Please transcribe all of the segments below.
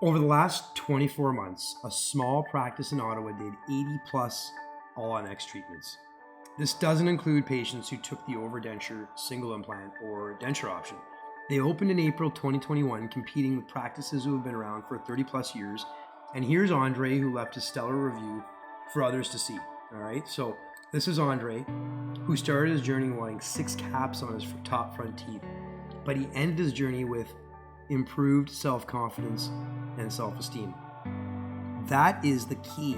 Over the last 24 months, a small practice in Ottawa did 80 plus all-on-X treatments. This doesn't include patients who took the overdenture, single implant, or denture option. They opened in April 2021, competing with practices who have been around for 30 plus years. And here's Andre, who left a stellar review for others to see. All right, so this is Andre, who started his journey wanting 6 caps on his top front teeth, but he ended his journey with improved self-confidence and self-esteem. That is the key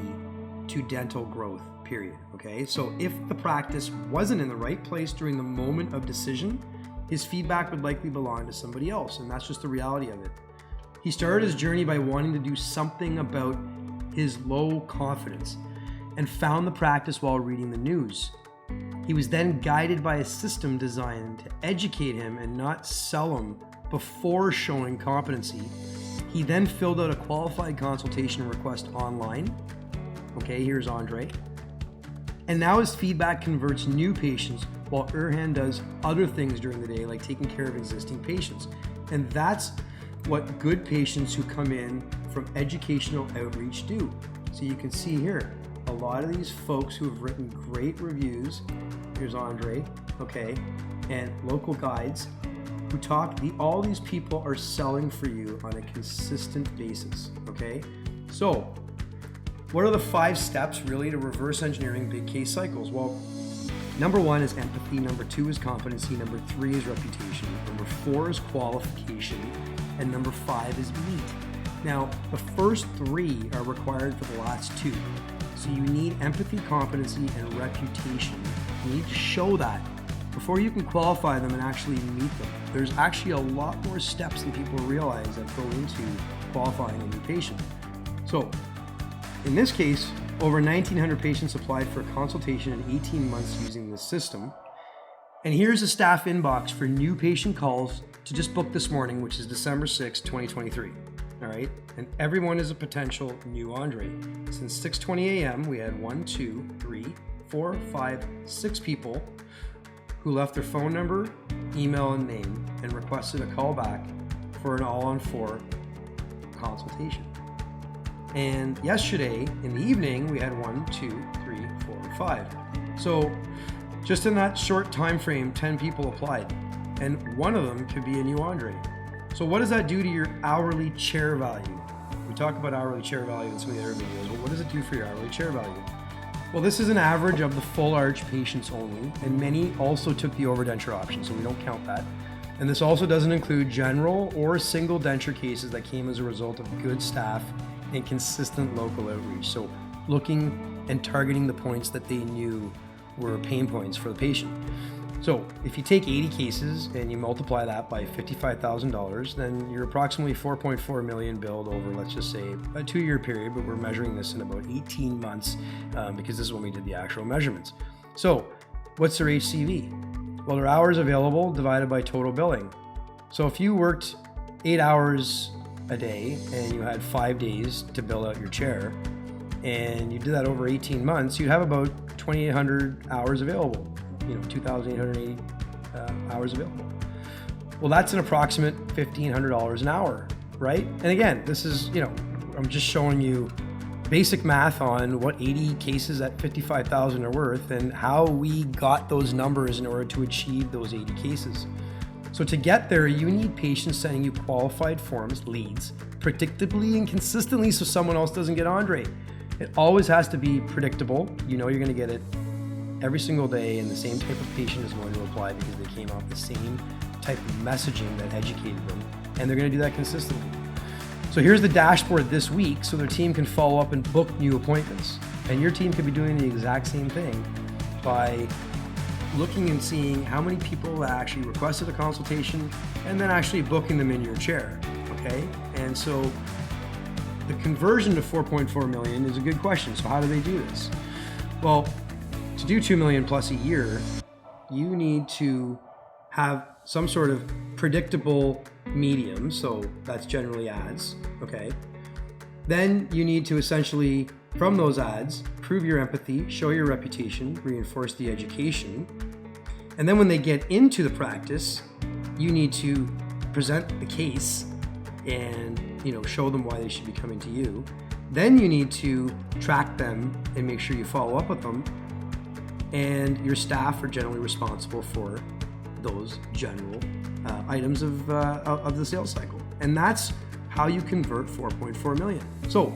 to dental growth, period. Okay, so if the practice wasn't in the right place during the moment of decision, his feedback would likely belong to somebody else, and that's just the reality of it. He started his journey by wanting to do something about his low confidence and found the practice while reading the news. He was then guided by a system designed to educate him and not sell him before showing competency. He then filled out a qualified consultation request online. Okay, here's Andre. And now his feedback converts new patients while Erhan does other things during the day, like taking care of existing patients. And that's what good patients who come in from educational outreach do. So you can see here, a lot of these folks who have written great reviews, here's Andre, okay, and local guides who talk, all these people are selling for you on a consistent basis, okay? So, what are the 5 steps really to reverse engineering big case cycles? Well, number 1 is empathy, number 2 is competency, number 3 is reputation, number 4 is qualification, and number 5 is meat. Now, the first 3 are required for the last 2. So you need empathy, competency, and reputation. You need to show that before you can qualify them and actually meet them. There's actually a lot more steps than people realize that go into qualifying a new patient. So in this case, over 1,900 patients applied for a consultation in 18 months using this system. And here's a staff inbox for new patient calls to just book this morning, which is December 6, 2023. All right, and everyone is a potential new Andre. Since 6:20 a.m., we had 1, 2, 3, 4, 5, 6 people who left their phone number, email, and name and requested a call back for an all-on-4 consultation. And yesterday in the evening, we had 1, 2, 3, 4, 5. So just in that short time frame, 10 people applied, and one of them could be a new Andre. So what does that do to your hourly chair value? We talk about hourly chair value in some of the other videos, but what does it do for your hourly chair value? Well, this is an average of the full arch patients only, and many also took the overdenture option, so we don't count that. And this also doesn't include general or single denture cases that came as a result of good staff and consistent local outreach. So looking and targeting the points that they knew were pain points for the patient. So if you take 80 cases and you multiply that by $55,000, then you're approximately 4.4 million billed over, let's just say, a 2-year period, but we're measuring this in about 18 months because this is when we did the actual measurements. So what's their HCV? Well, their hours available divided by total billing. So if you worked 8 hours a day and you had 5 days to bill out your chair, and you did that over 18 months, you'd have about 2,800 hours available. 2,880 hours available. Well, that's an approximate $1,500 an hour, right? And again, this is, I'm just showing you basic math on what 80 cases at 55,000 are worth and how we got those numbers in order to achieve those 80 cases. So to get there, you need patients sending you qualified forms, leads, predictably and consistently so someone else doesn't get Andre. It always has to be predictable. You're going to get it every single day, and the same type of patient is going to apply because they came off the same type of messaging that educated them, and they're going to do that consistently. So here's the dashboard this week so their team can follow up and book new appointments. And your team could be doing the exact same thing by looking and seeing how many people actually requested a consultation and then actually booking them in your chair, okay? And so the conversion to 4.4 million is a good question. So how do they do this? Well, to do 2 million plus a year, you need to have some sort of predictable medium. So that's generally ads, okay? Then you need to essentially, from those ads, prove your empathy, show your reputation, reinforce the education. And then when they get into the practice, you need to present the case and show them why they should be coming to you. Then you need to track them and make sure you follow up with them. And your staff are generally responsible for those general items of the sales cycle. And that's how you convert 4.4 million. So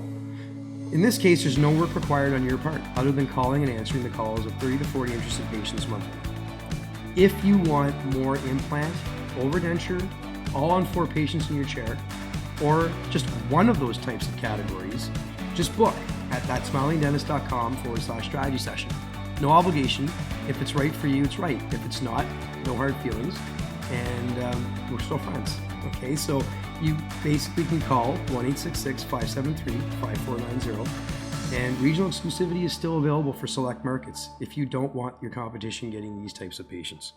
in this case, there's no work required on your part other than calling and answering the calls of 30 to 40 interested patients monthly. If you want more implant, overdenture, all on 4 patients in your chair, or just one of those types of categories, just book at thatsmilingdentist.com/strategy session. No obligation. If it's right for you, it's right. If it's not, no hard feelings. And we're still friends. Okay, so you basically can call 1-866-573-5490. And regional exclusivity is still available for select markets if you don't want your competition getting these types of patients.